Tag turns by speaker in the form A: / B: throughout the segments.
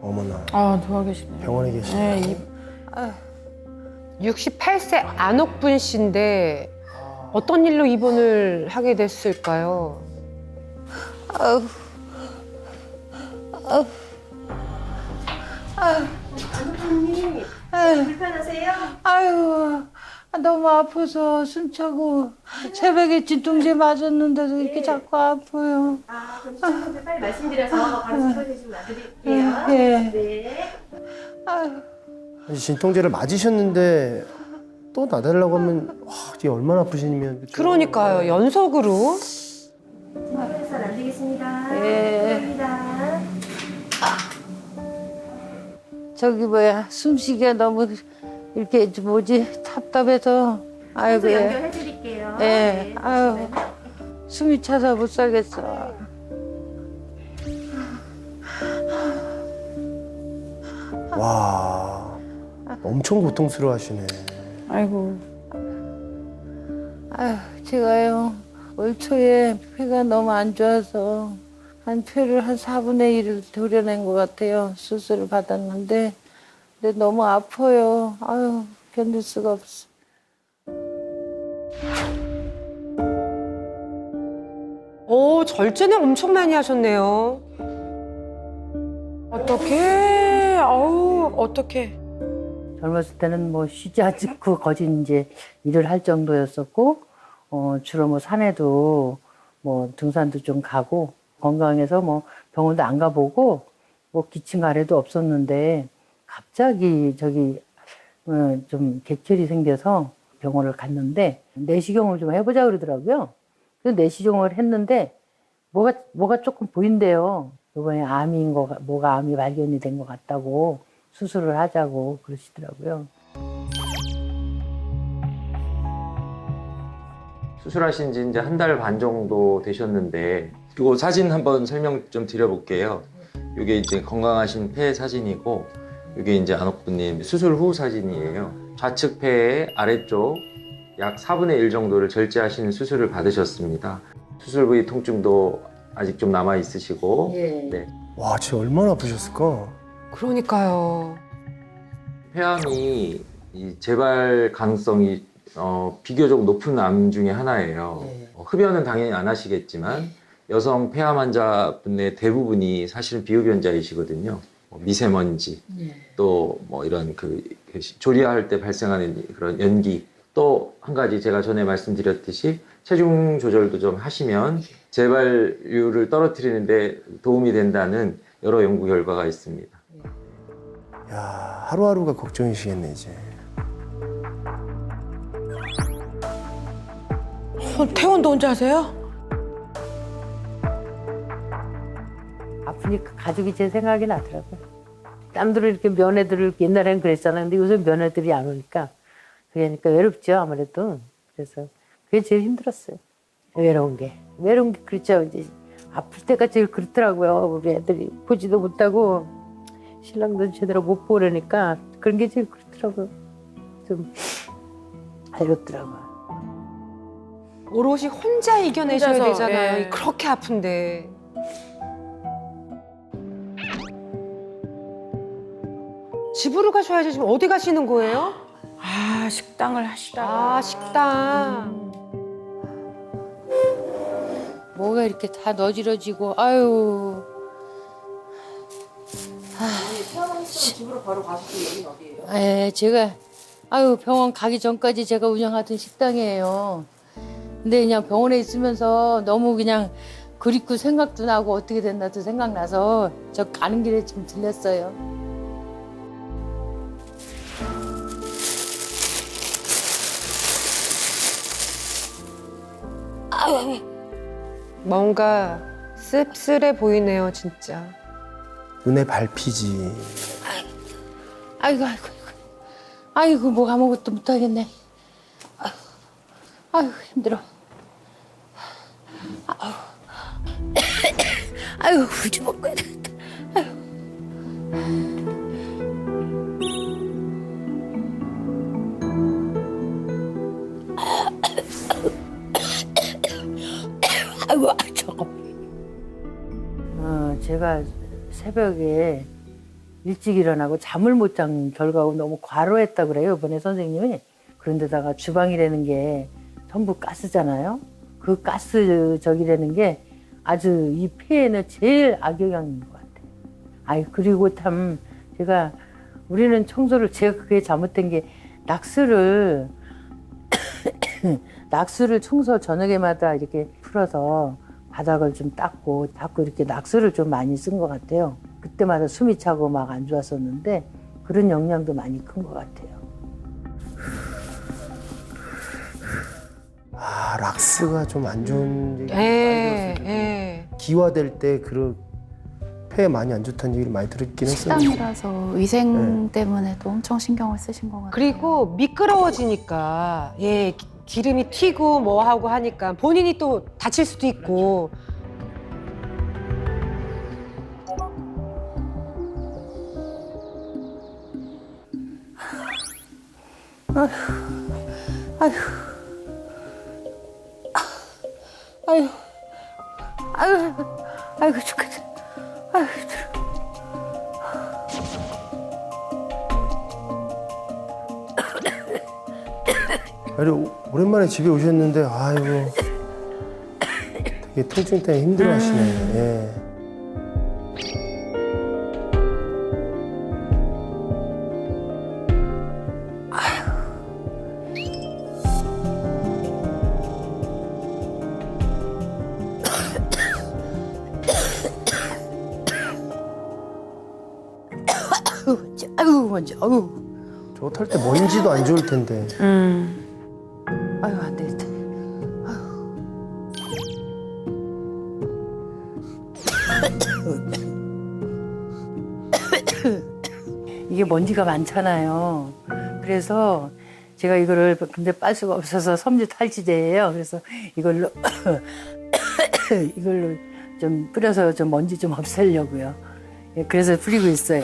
A: 어머나.
B: 아, 누워 계시네요.
A: 병원에 계시네.
B: 네,
C: 68세 안옥분 씨인데 어떤 일로 입원을 하게 됐을까요?
D: 아우, 아우, 아우.
E: 안옥분님 불편하세요?
D: 아유, 너무 아파서 숨차고 새벽에 진통제 맞았는데도 이렇게 자꾸 아파요.
E: 아, 그럼 신청분들 빨리 말씀드려서 바로 진통제 좀 놔드릴게요.
D: 예.
E: 네.
D: 아유,
A: 아니, 진통제를 맞으셨는데 또 나달라고 하면 와, 이게 얼마나 아프시면.
C: 그러니까요, 연속으로.
E: 진통제에서 놔드리겠습니다.
D: 예.
E: 감사합니다.
D: 저기 뭐야, 숨쉬기가 너무 이렇게 뭐지 답답해서 아이고
E: 또
D: 예,
E: 연결해드릴게요.
D: 예,
E: 네.
D: 아유 숨이 차서 못 살겠어.
A: 와, 엄청 고통스러워하시네.
B: 아이고.
D: 아유 제가요 올 초에 폐가 너무 안 좋아서 한 폐를 한 4분의 1을 도려낸 것 같아요. 수술을 받았는데 근데 너무 아파요. 아유 견딜 수가 없어.
C: 오, 절제는 엄청 많이 하셨네요.
B: 어떡해. 아우, 어떡해.
F: 젊었을 때는 뭐 쉬지 않고 거짓 이제 일을 할 정도였었고, 주로 뭐 산에도 뭐 등산도 좀 가고, 건강해서 뭐 병원도 안 가보고, 뭐 기침 가래도 없었는데, 갑자기 좀 객혈이 생겨서 병원을 갔는데, 내시경을 좀 해보자 그러더라고요. 그래서 내시경을 했는데, 뭐가 조금 보인대요. 이번에 뭐가 암이 발견이 된 것 같다고. 수술을 하자고 그러시더라고요.
G: 수술하신 지 이제 한 달 반 정도 되셨는데 이거 사진 한번 설명 좀 드려볼게요. 이게 이제 건강하신 폐 사진이고 이게 이제 안옥분님 수술 후 사진이에요. 좌측 폐의 아래쪽 약 4분의 1 정도를 절제하시는 수술을 받으셨습니다. 수술 부위 통증도 아직 좀 남아 있으시고
F: 예.
G: 네.
A: 와, 진짜 얼마나 아프셨을까?
C: 그러니까요.
G: 폐암이 이 재발 가능성이 비교적 높은 암 중에 하나예요.
F: 네.
G: 흡연은 당연히 안 하시겠지만 여성 폐암 환자분의 대부분이 사실은 비흡연자이시거든요. 미세먼지, 또 뭐 이런 그 조리할 때 발생하는 그런 연기, 또 한 가지 제가 전에 말씀드렸듯이 체중 조절도 좀 하시면 재발률을 떨어뜨리는데 도움이 된다는 여러 연구 결과가 있습니다.
A: 야, 하루하루가 걱정이시겠네 이제.
B: 퇴원도 혼자 하세요?
F: 아프니까 가족이 제 생각이 나더라고요. 남들은 이렇게 며느리들 옛날에는 그랬잖아요. 근데 요새 며느리들이 안 오니까 그러니까 외롭죠 아무래도. 그래서 그게 제일 힘들었어요. 외로운 게 그렇죠. 이제 아플 때가 제일 그렇더라고요. 우리 애들이 보지도 못하고 신랑도 제대로 못 보려니까 그런 게 제일 그렇더라고요. 좀 외롭더라고요.
C: 오롯이 혼자 이겨내셔야
B: 혼자서,
C: 되잖아요.
B: 예.
C: 그렇게 아픈데. 집으로 가셔야지. 지금 어디 가시는 거예요?
B: 아, 식당을 하시다가.
C: 아, 식당.
D: 뭐가 이렇게 다 너지러지고 아유.
E: 집으로 바로 가시고 여긴 어디예요?
D: 예, 제가 병원 가기 전까지 제가 운영하던 식당이에요. 근데 그냥 병원에 있으면서 너무 그냥 그립고 생각도 나고 어떻게 됐나도 생각나서 저 가는 길에 좀 들렸어요.
C: 뭔가 씁쓸해 보이네요, 진짜.
A: 눈에 밟히지.
D: 아이고 아이고 뭐 아무것도 못하겠네. 아이고 힘들어. 아이고 후지 먹고 해야 되겠다. 아이고 저거.
F: 제가 새벽에 일찍 일어나고 잠을 못 잔 결과고 너무 과로했다 그래요, 이번에 선생님이. 그런데다가 주방이라는 게 전부 가스잖아요. 그 가스 저기라는 게 아주 이 폐에는 제일 악영향인 것 같아요. 아이, 그리고 참 제가 우리는 청소를 제가 그게 잘못된 게 낙스를 청소 저녁에마다 이렇게 풀어서 바닥을 좀 닦고 이렇게 낙스를 좀 많이 쓴 것 같아요. 그때마다 숨이 차고 막 안 좋았었는데 그런 영향도 많이 큰 것 같아요.
A: 아, 락스가 좀 안 좋은 얘기 많이
C: 예,
A: 들었어요.
C: 예.
A: 기화될 때 폐에 많이 안 좋다는 얘기를 많이 들었긴 했어요.
H: 식당이라서 위생 때문에도 엄청 신경을 쓰신 것 같아요.
C: 그리고 미끄러워지니까 예 기름이 튀고 뭐 하고 하니까 본인이 또 다칠 수도 있고.
D: 아이고 죽겠다. 아이고
A: 아니, 오랜만에 집에 오셨는데 아이고 되게 통증 때문에 힘들어하시네. 예.
D: 아이고 먼저 아이고
A: 저거 탈 때 먼지도 안 좋을 텐데.
D: 아이고 안 되겠다.
F: 이게 먼지가 많잖아요. 그래서 제가 이거를 근데 빨 수가 없어서 섬유 탈취제예요. 그래서 이걸로 좀 뿌려서 좀 먼지 좀 없애려고요. 예, 그래서 뿌리고 있어요.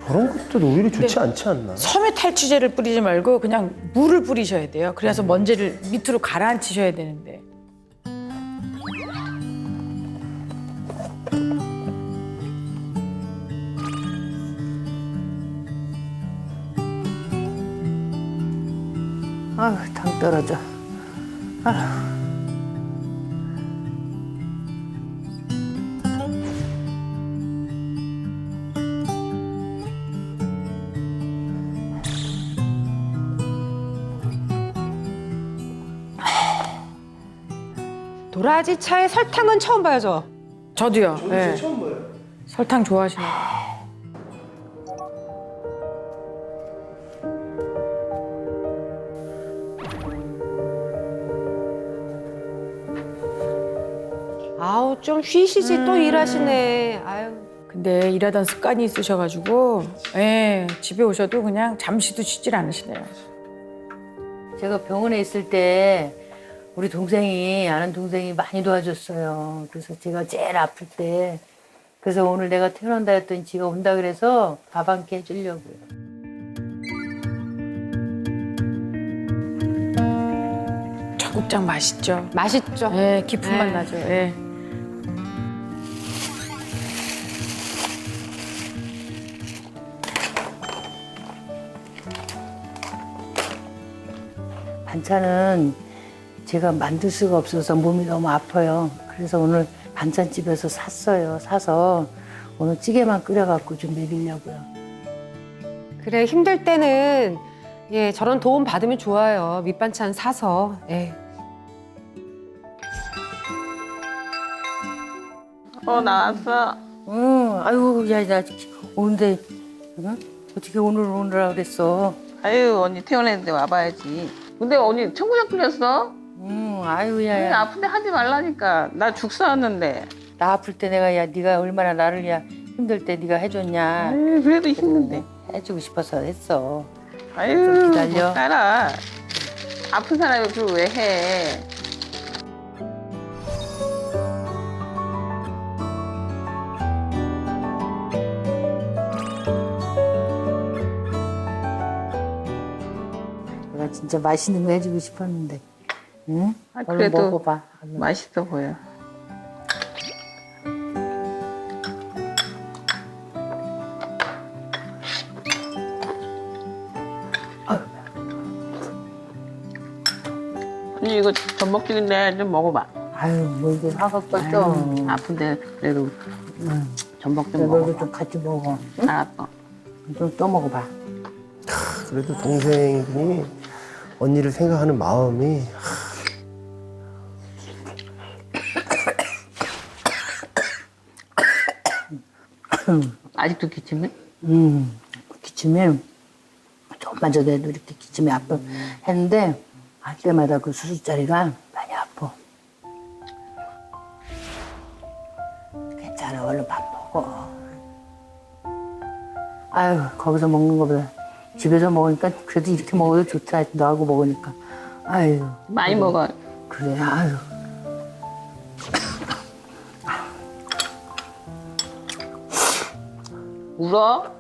A: 저런 것도 오히려 좋지 않지 않나?
B: 섬유 탈취제를 뿌리지 말고 그냥 물을 뿌리셔야 돼요. 그래서 먼지를 밑으로 가라앉히셔야 되는데.
F: 아유, 당 떨어져.
C: 도라지 차에 설탕은 처음 봐요, 저.
B: 저도요.
A: 저도
B: 예.
A: 진짜 처음 봐요.
B: 설탕 좋아하시나요?
C: 아우 좀 쉬시지 또 일하시네. 아유.
B: 근데 일하던 습관이 있으셔가지고 집에 오셔도 그냥 잠시도 쉬질 않으시네요.
F: 제가 병원에 있을 때 우리 아는 동생이 많이 도와줬어요. 그래서 제가 제일 아플 때. 그래서 오늘 내가 태어난다 했더니 지가 온다 그래서 밥 한 끼 해주려고요.
B: 청국장 맛있죠?
C: 맛있죠?
B: 깊은
C: 네.
B: 맛 나죠. 예.
F: 반찬은 제가 만들 수가 없어서 몸이 너무 아파요. 그래서 오늘 반찬집에서 샀어요. 사서 오늘 찌개만 끓여갖고 좀 먹이려고요.
C: 그래 힘들 때는 예 저런 도움 받으면 좋아요. 밑반찬 사서. 예.
I: 나왔어.
F: 응, 아유, 야, 나 오는데, 응? 어떻게 오늘 오느라 그랬어?
I: 아유, 언니 태어났는데 와봐야지. 근데 언니 청구장 끓였어?
F: 응, 아유,
I: 언니
F: 야,
I: 아픈데 하지 말라니까. 나 죽 싸웠는데.
F: 나 아플 때 내가, 야, 네가 얼마나 나를, 야, 힘들 때 네가 해줬냐.
I: 아유, 그래도 힘든데.
F: 해주고 싶어서 했어.
I: 아유,
F: 좀 기다려.
I: 못 살아. 아픈 사람이 그걸 왜 해?
F: 내가 진짜 맛있는 거 해주고 싶었는데, 응?
I: 아,
F: 얼른
I: 그래도
F: 먹어봐. 얼른.
I: 맛있어 보여. 아버지 이거 전복죽인데 좀 먹어봐.
F: 아유, 뭐 이거 사갖고 또.
I: 아픈데 그래도 전복 좀
F: 너도
I: 먹어봐.
F: 좀 같이 먹어.
I: 알았어.
F: 좀 또 먹어봐.
A: 그래도 동생이 언니를 생각하는 마음이
I: 아직도 기침해?
F: 기침에 조금만 전에도 이렇게 기침이 아파 했는데 할 때마다 그 수술자리가 많이 아파. 괜찮아, 얼른 밥 먹어. 아유, 거기서 먹는 거보다 집에서 먹으니까 그래도 이렇게 먹어도 좋다. 너하고 먹으니까. 아유.
I: 많이 먹어.
F: 그래, 아유.
I: 울어?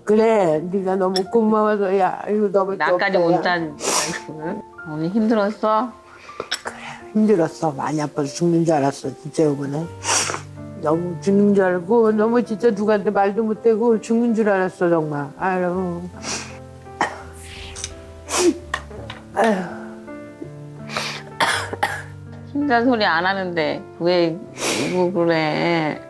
D: 그래, 네가 너무 고마워서야. 이거 너무
I: 나까지
D: 고마워요.
I: 온다는. 오늘 힘들었어?
D: 힘들었어. 많이 아파서 죽는 줄 알았어. 진짜 이번에. 너무 죽는 줄 알고 너무 진짜 누구한테 말도 못하고 죽는 줄 알았어 정말. 아유.
I: 힘든 소리 안 하는데 왜 울고 그래?